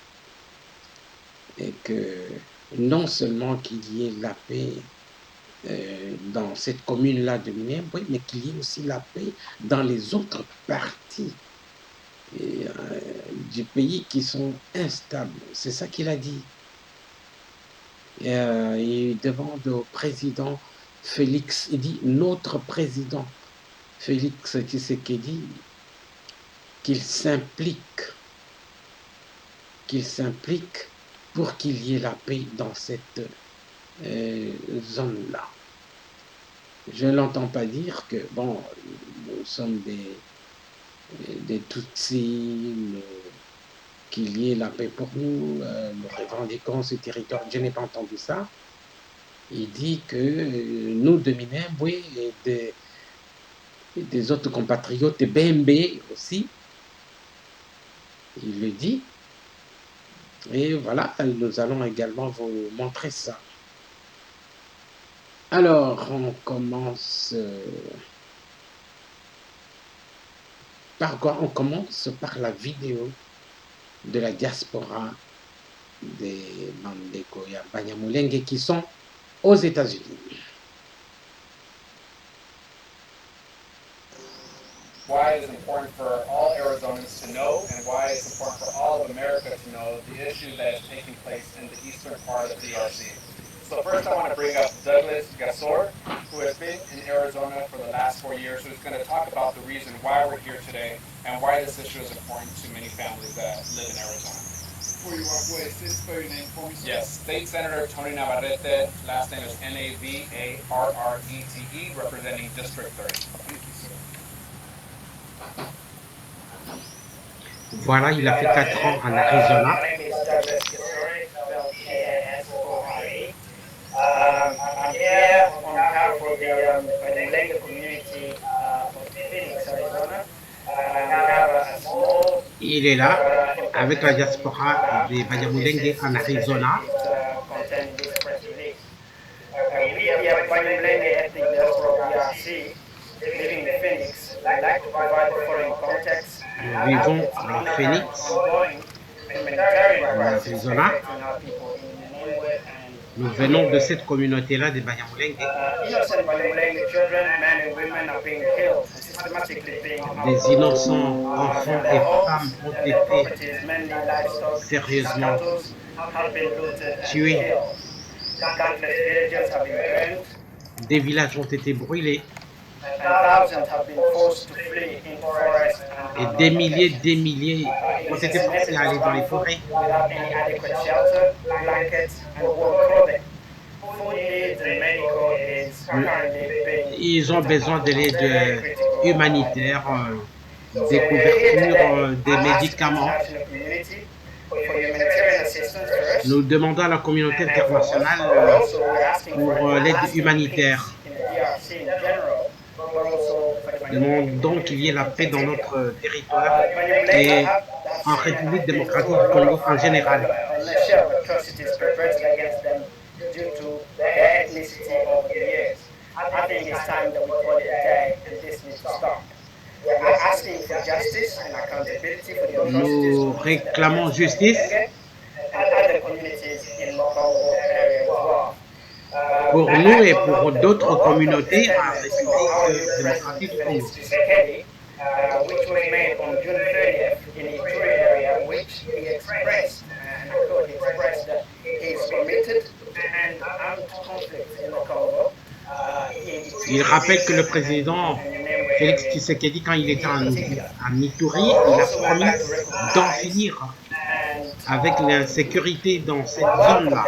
Et que non seulement qu'il y ait la paix dans cette commune-là de Minembwe, mais qu'il y ait aussi la paix dans les autres parties du pays qui sont instables. C'est ça qu'il a dit. Il demande au président Félix, il dit notre président Félix Tshisekedi qu'il s'implique pour qu'il y ait la paix dans cette zone-là. Je ne l'entends pas dire que, bon, nous sommes des Tutsis, qu'il y ait la paix pour nous, nous revendiquons ce territoire. Je n'ai pas entendu ça. Il dit que nous, de Minembwe et des autres compatriotes, de Bembe aussi, il le dit. Et voilà, nous allons également vous montrer ça. Alors, on commence par quoi? On commence par la vidéo de la diaspora des Bandeko ya Banyamulenge qui sont aux États-Unis. Why it is important for all Arizonans to know, and why it's important for all of America to know the issue that is taking place in the eastern part of the DRC. So first I want to bring up Douglas Gasor, who has been in Arizona for the last 4 years, who's going to talk about the reason why we're here today and why this issue is important to many families that live in Arizona. Before you walk away, say spell your name for me. Yes, State Senator Tony Navarrete, last name is Navarrete, representing District 30. Thank you, sir. Voilà, il a fait 4 ans en Arizona. My name is Douglas Gasori, spelled Gasori. I'm here on behalf of the Banyamulenge community of Phoenix, Arizona. We have a small Il est là avec la diaspora des Banyamulenge en Arizona. content this press release. We at Banyamulenge ethnic diaspora DRC, living in Phoenix, would like to provide the following context. Nous vivons en Phoenix. Ongoing humanitarian crisis Arizona. affecting our people in Minembwe and Nous venons de cette communauté-là des Banyamulenge. innocent Banyamulenge children, men and women are being killed and systematically being Des innocents enfants et femmes ont and their été properties, mainly livestock, sérieusement cattle, have been looted and tués. killed. Countless villages have been burned. Des villages ont été brûlés And thousands have been forced to flee into forests et and des milliers ont été forcés à aller dans les forêts. without any adequate shelter, blankets, and warm clothing. Food needs and medical is currently being Ils ont besoin de l'aide humanitaire, des couvertures, des médicaments. Nous demandons à la communauté internationale pour l'aide humanitaire. Nous demandons qu'il y ait la paix dans notre territoire et en République démocratique du Congo en général. I think it's time that we call it a day and this needs to stop. We're asking for justice and accountability for the atrocities Nous réclamons justice and other communities in the Congo area as well. pour nous et pour d'autres communautés en République démocratique du Congo. Which was made on June 30th in the Ituri area, which he expressed, and I quote, he expressed that he is committed and armed conflict in the Congo. Il rappelle que le président Félix Tshisekedi, quand il était en Ituri, il a promis d'en finir avec l'insécurité dans cette zone-là.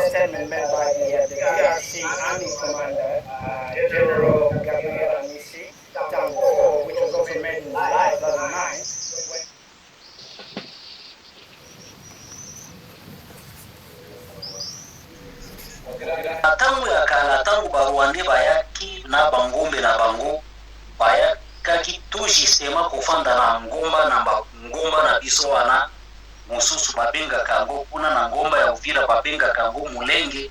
Tangu ya kala tangu baruande bayaki na bangombe na bango bayakaki tujisema kofanda na ngomba na biso wana mosusu babengaka yango kuna na ngomba ya Uvira babengaka yango Mulenge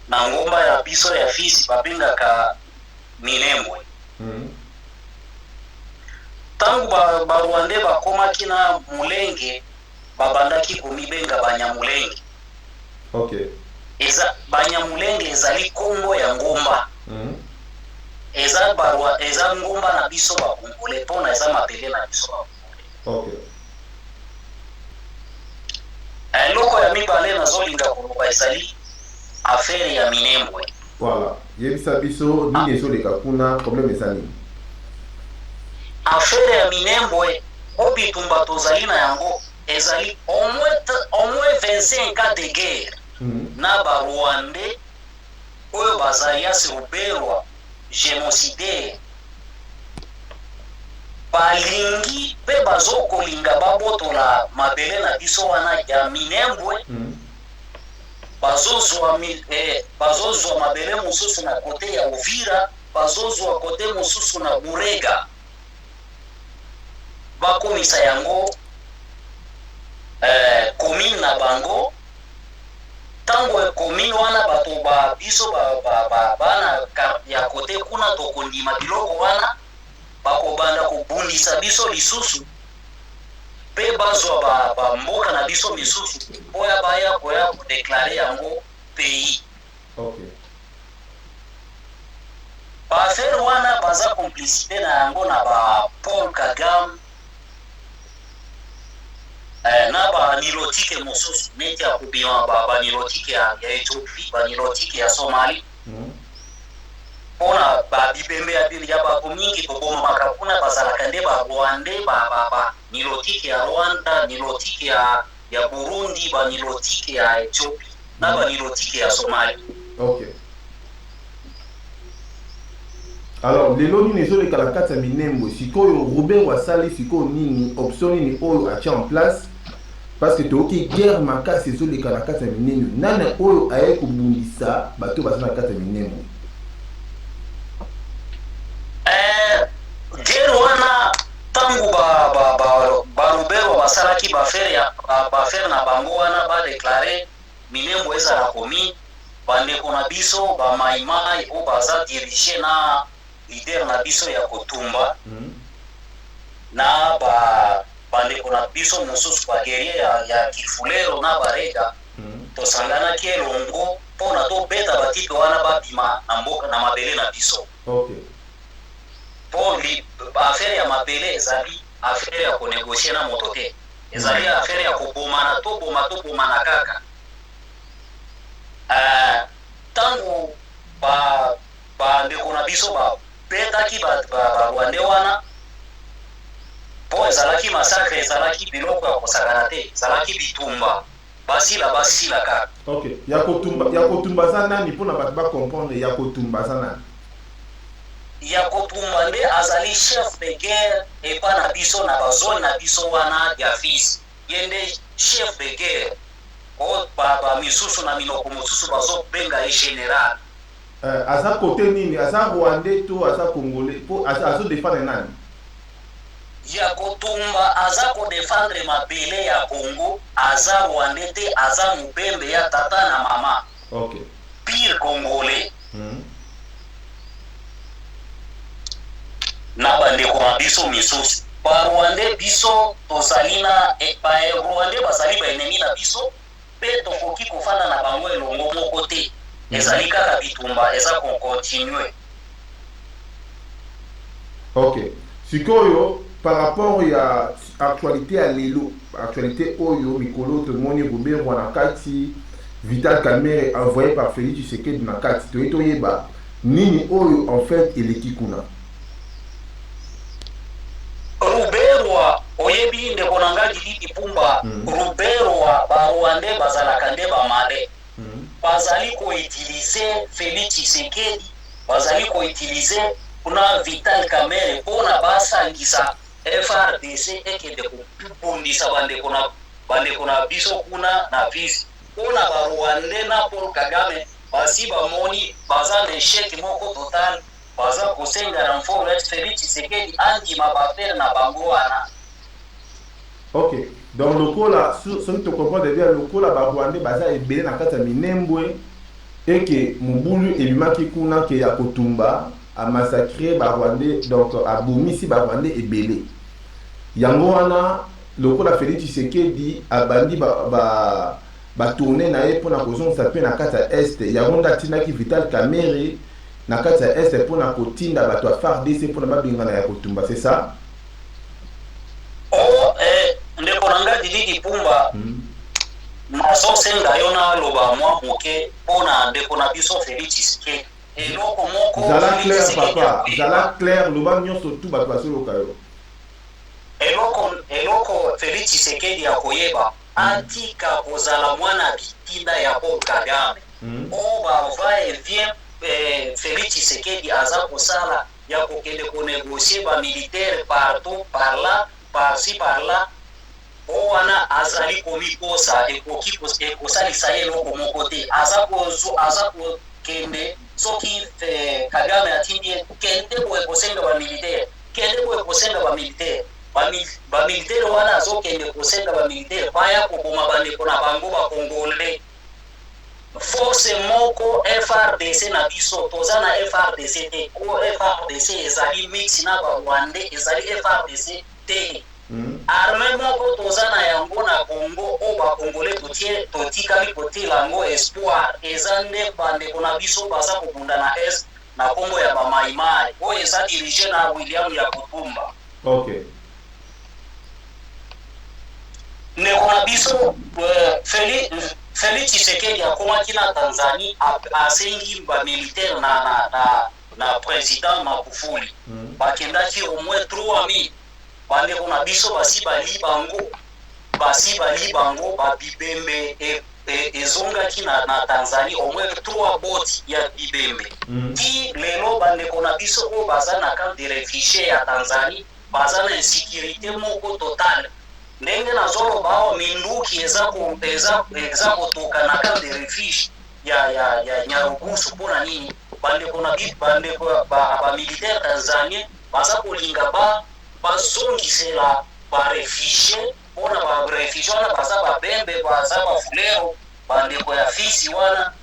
na ngomba ya biso ya Fizi babengaka Minembwe. Tangu baruande bakomaki na Mulenge babandaki komibenga Banyamulenge. Okay. Eza Banyamulenge ezali kombo ya ngomba. Eza ngomba na biso bakongole pona eza mabele na biso bakongole. Okay. Eloko ya mibale nazolinga koloba ezali affaire ya Minembwe. Voilà. Yebisa biso nini ezoleka kuna problème ezali. Affaire ya Minembwe obitumba tozali na yango ezali au moins 25 cas de guerre. Na ba Rwandais oyo bazali asiruberwa génocidaire balingi pe bazokolinga babotola mabele na biso wana ya Minembwe. Bazozwa mabele mosusu na kote ya Uvira, bazozwa kote mosusu na Burega, bakomisa yango commune na bango. Tango commune wana bato ba biso bana ya kote kuna tokondima biloko wana bakobanda kobundisa biso lisusu pe bazwa ba mboka na biso misusu oya baya koya kodeklare yango pays. Okay. Baaffaire wana baza complicité na yango na ba Paul Kagame na ba nilotike mosusu neti ya kubima ba nilotike ya Ethiopia, ba nilotike ya Somali. Pona ba bibembe ya bili ya ba mingi toboma makakuna bazalaka nde ba Rwandais ba nilotike ya Rwanda, nilotike ya Burundi, ba nilotike ya Ethiopia na ba nilotike ya Somali. Okay. Alors, lelo nini ezoleka na kati ya Minembwe sikoyo Robert wasali sikoyo nini option nini oyo atia en place parce que toki guerre makasi ezoleka na kati ya Minembwe nani oyo aye kobundisa bato baza na kati ya Minembwe. Guerre wana tangu barubero basalaki bafere na bango wana badeklare Minembwe eza na komi bandeko na biso bamaimai o baza dirige na leader na biso ya kotumba na bandeko na biso mosusu bagerie ya Kifulero na Barega tosangana ke longo mpona tobeta batipe wana babima na mboka na mabele na biso. Po affaire ya mabele ezali affaire ya konegosie na moto te, ezali affaire ya kobomana tobomana kaka. Tangu bandeko na biso babetaki barwande wana po ezalaki masakre, ezalaki biloko ya kosakana te, ezalaki bitumba basila kaka. Ya kotumba za nani mpona bato bakomprendre ya kotumba za nani? Ya kotumba nde azali chef de guerre epa na biso na bazone na biso wana ya Fizi. Ye nde chef de guerre o misusu na minoko mosusu bazobenga ye général. Aza kote nini? Aza Rwandais to aza Congolais? Po azo défendre nani? Ya kotumba aza kodefendre mabele ya Congo, aza Rwandais te, aza mubembe ya tata na mama. Pire Congolais. Na bandeko na biso misusu Rwandais biso tozali na Rwandais bazali ba ennemi na biso pe tokoki kofanda na bango elongo moko te, ezali kaka bitumba eza kokontinue. Sikoyo par rapport ya actualité ya lelo, actualité oyo mikolo tomoni Robert Wanakati Vital Kamerhe envoyé par Félix Tshisekedi na kati toyeba nini oyo en fait eleki kuna. Ruberwa oyebi ndeko nanga Didi Pumba, Ruberwa Barwande bazalaka nde bamale. Bazali koutilize Félix Tshisekedi, bazali koutilize kuna Vital Kamerhe mpona basangisa FRDC ekende kopundisa bandeko na biso kuna na Fizi. Mpona Barwande na Paul Kagame basi bamoni baza na échec moko total, baza kosenga na mforo ya Félix Tshisekedi andima bafere na bango wana. Donc lokola soki tocomprendre bien lokola Barwande baza ebele na kati ya minembwe eke mobulu ebimaki kuna ke ya kotumba a massacré Barwande, donc a bomisi Barwande ebele. Yango wana lokola Félix Tshisekedi abandi ba tourner na ye pona kozongisa pe na kati ya este yango ndatinaki Vital Kamerhe na kati ya este pona kotinda bato ya FARDC pona babingana ya kotumba, c'est ça? Ndeko nanga Didi Pumba nazosenga yo na loba mwa moke pona ndeko na biso Félix Tshisekedi. Eloko moko zala clair papa, zala clair loba nyonso tu bato basoloka yo. Eloko Félix Tshisekedi ya koyeba atika kozala mwana bitinda ya Paul Kagame. Bava et vient Félix Tshisekedi aza kosala ya kokende konégocier ba militaire partout par là, par-ci par-là. Wana azali komikosa ekosalisa ye eloko moko te, aza kokende soki Kagame atindi kende boye kosenga ba militaire, kende boye kosenga ba militaire. Ba militaire wana azokende kosenga ba militaire baya koboma bandeko na bango ba Congolais. Force moko FRDC na biso toza na FRDC te, ko FRDC ezali mix na ba Rwandais, ezali FRDC te. Arme moko toza na yango na Congo o ba Congolais totikali kotila yango espoir ezande bandeko na biso baza kobunda na est na Congo ya ba Maimai o eza dirige na William ya Kutumba. Ndeko na biso Félix Tshisekedi akomaki na Tanzanie asengi ba militaire na président Magufuli. Bakendaki au moins 3000 bandeko na biso basi bali bango babibembe ezongaki na Tanzanie au moins 3 boti ya bibembe. Ti lelo bandeko na biso ko baza na camp de réfugiés ya Tanzanie baza na insécurité moko totale. Ndenge na zolo bao minduki eza kotoka na camp de refuge ya Nyarugusu pona nini bandeko ba militaire tanzanien baza kolinga bazongisela ba refugie pona ba refugie wana baza babembe baza bafulero bandeko ya Fizi wana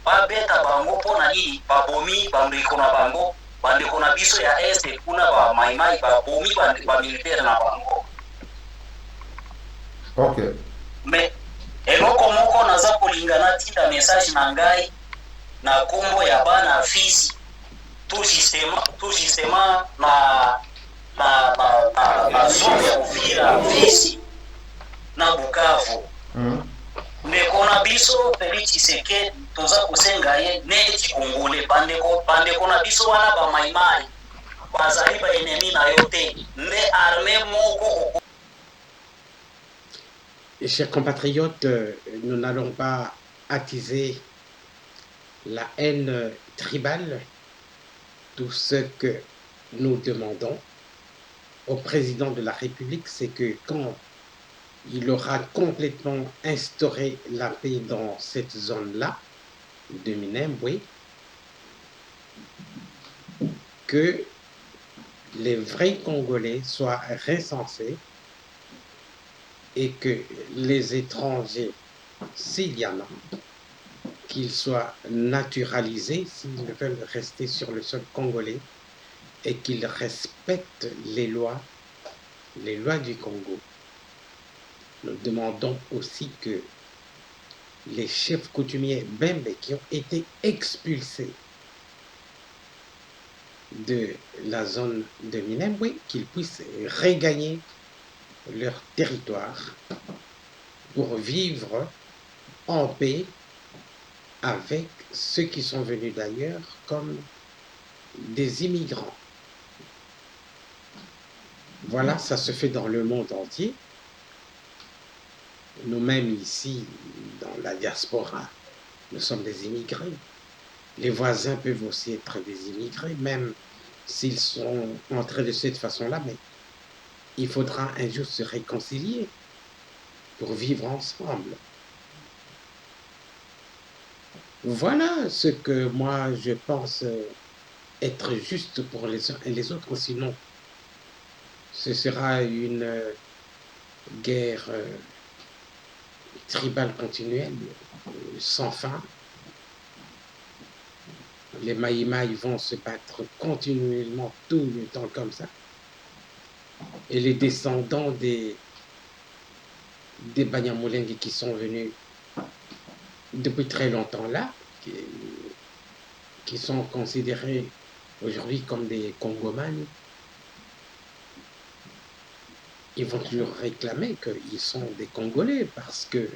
babeta bango pona nini babomi bandeko na bango bandeko na biso ya este kuna ba maimai babomi ba militaire na bango. Ok. me eloko moko naza kolinga natinda message na ngai na kombo ya bana fisi tout justement na zone ya Uvira, Fizi na Bukavu. Ndeko na biso Félix Tshisekedi toza kosenga ye neti Kongole bandeko na biso wana ba maimai bazali ba ennemi na yo te nde armée moko. Chers compatriotes, nous n'allons pas attiser la haine tribale. Tout ce que nous demandons au président de la République, c'est que quand il aura complètement instauré la paix dans cette zone-là, de Minembwe, que les vrais Congolais soient recensés et que les étrangers, s'il y en a, qu'ils soient naturalisés, s'ils veulent rester sur le sol congolais, et qu'ils respectent les lois du Congo. Nous demandons aussi que les chefs coutumiers Bembe qui ont été expulsés de la zone de Minembwe, qu'ils puissent regagner leur territoire pour vivre en paix avec ceux qui sont venus d'ailleurs comme des immigrants. Voilà, ça se fait dans le monde entier. Nous-mêmes ici, dans la diaspora, nous sommes des immigrés. Les voisins peuvent aussi être des immigrés, même s'ils sont entrés de cette façon-là, mais il faudra un jour se réconcilier pour vivre ensemble. Voilà ce que moi je pense être juste pour les uns et les autres, sinon ce sera une guerre tribale continuelle, sans fin. Les Maïmaï vont se battre continuellement tout le temps comme ça. Et les descendants des Banyamulenge qui sont venus depuis très longtemps là, qui sont considérés aujourd'hui comme des Congomanes, ils vont toujours réclamer qu'ils sont des Congolais parce que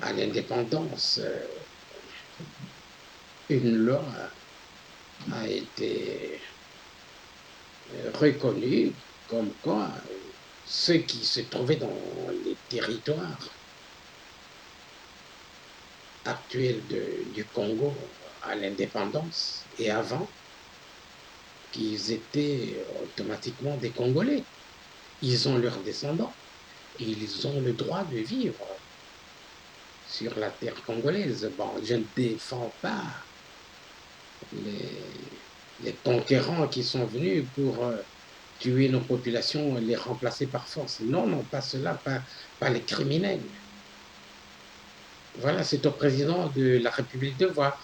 à l'indépendance, une loi a été reconnue comme quoi ceux qui se trouvaient dans les territoires actuels du Congo à l'indépendance et avant, qu'ils étaient automatiquement des Congolais. Ils ont leurs descendants et ils ont le droit de vivre sur la terre congolaise. Bon, je ne défends pas les conquérants qui sont venus pour tuer nos populations et les remplacer par force. Non, non, pas cela, pas les criminels. Voilà, c'est au président de la République de voir.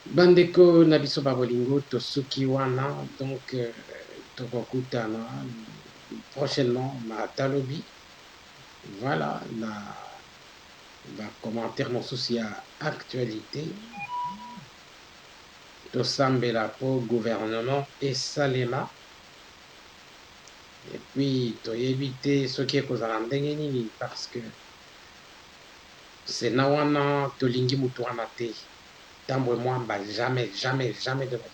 Bandeko Nabiso Babolingo, Tosuki Wana, donc Tokokutana, prochainement, ma Talobi. Voilà, la commentaire mon souci à actualité. Tosambela pour gouvernement et Salema. Et puis, tu éviter ce qui est causé à l'endengeni parce que c'est Nawana, Tolingi Mutuana Te. Tambour moi, jamais, jamais, jamais de la vie.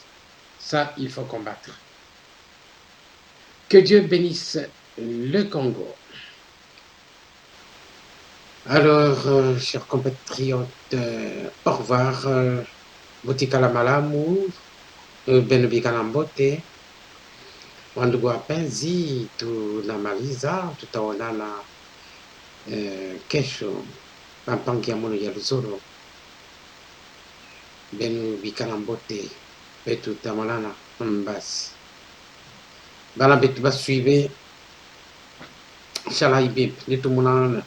Ça, il faut combattre. Que Dieu bénisse le Congo. Alors, chers compatriotes, au revoir. Botikala malamu, benubikala mbote. Wandugu wapenzi, tunamaliza, tutaonana kesho pampangi ya mono ya Luzoro. Benubikala mbote, petu tamalana mbasi. Bala betu basuive, shala ibib, nitu munana.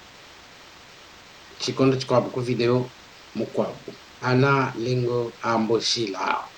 Chikondo chikwabu ku video mukwabu. Ana Lingo Amboshila.